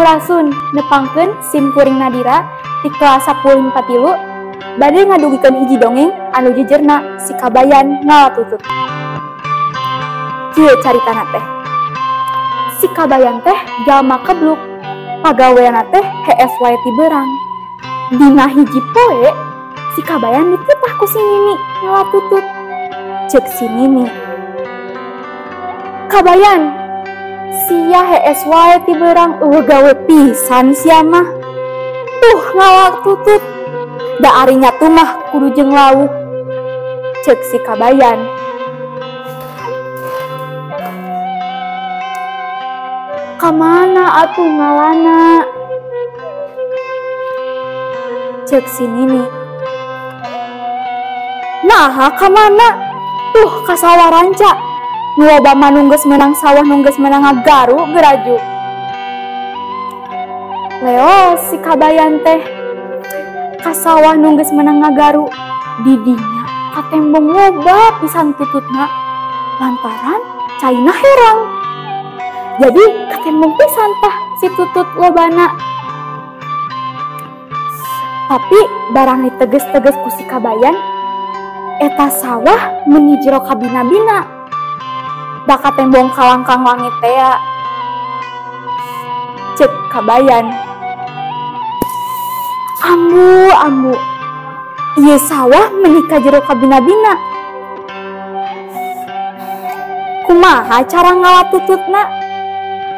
Sampurasun nepangkeun sim kuring Nadira di kelas 1043 bade ngadugikeun hiji dongeng anu jejerna si kabayan ngalatutut. Kieu caritana teh. Si kabayan teh jalma kebluk, pagaweana teh hees wae ti beurang. Dina hiji poe si kabayan dititah ku si Nini ngalatutut. Ceuk si Nini, "Kabayan, sia hees wae ti beurang eueuh gawe pisan sia mah. Tuh ngalatutut, da ari nyatu mah kudu jeung lauk." Ceuk si kabayan. "Kamana atuh ngalana?" Ceuk si Nini. "Naha kamana? Tuh ka sawah ranca. Nu loba manunggeus meunang sawah nunggeus meunang ngagaru gerajuk." Leo si kabayan teh ka sawah nunggeus meunang ngagaru, di dinya katembong loba pisan tututna lantaran caina herang. Jadi katembong pisan tah si tutut lobana. Tapi barang diteges-teges ku si kabayan, eta sawah meuni jero kabina-bina. Da katembong kalangkang langit teh. Ceuk kabayan. Ambu, ieu sawah meuni ka jero kabina-bina. Kumaha cara ngalatututna?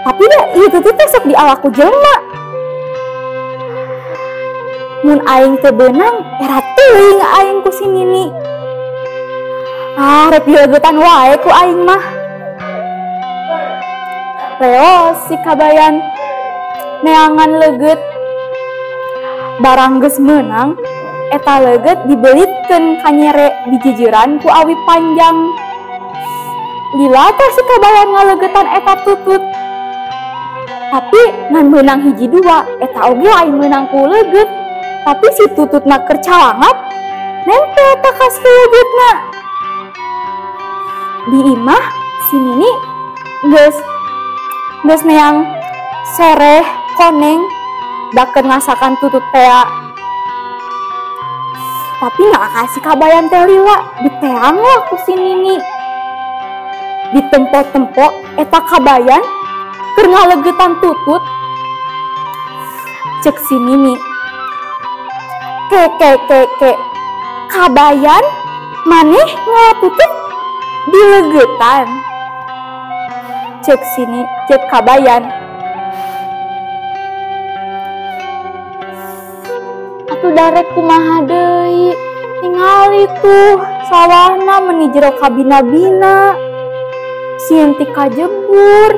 Tapi da ieu tutut teh sok dialaku jelema. Mun aing teu beunang, era teuing aing ku si Nini. Rek dilegetan wae ku aing mah. Leo si kabayan neangan leget. Barang geus meunang, eta leget dibelitkeun ka nyere di jejeran ku awi panjang. Lila teh si kabayan ngalegetan eta tutut. Tapi ngan meunang hiji dua, eta oge lain meunang ku leget. Tapi si tututna keur calangap, nempel ta ka si legetna. Di imah si Nini geus neang sereh koneng dakeun ngasakan tutut teh. Tapi nah si kabayan teh lila diteang lah ku si Nini. Di tempo-tempo eta kabayan keur ngalegetan tutut. Ceuk si Nini, ke kabayan maneh ngalatutut dilegetan. Ceuk sini, ceuk kabayan. Atuh darek kumaha deui, tingali tuh sawahna meuni jero kabina-bina, sieun ti kajebur.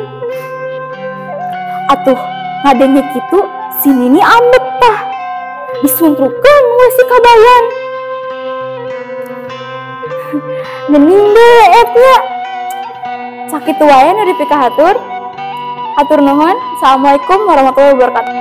Atuh ngadenge kitu si Nini ambek tah, disuntrukeun we si kabayan. Geuning deui etnya. Sakitu wae nu dipikahatur. Hatur nuhun. Assalamualaikum warahmatullahi wabarakatuh.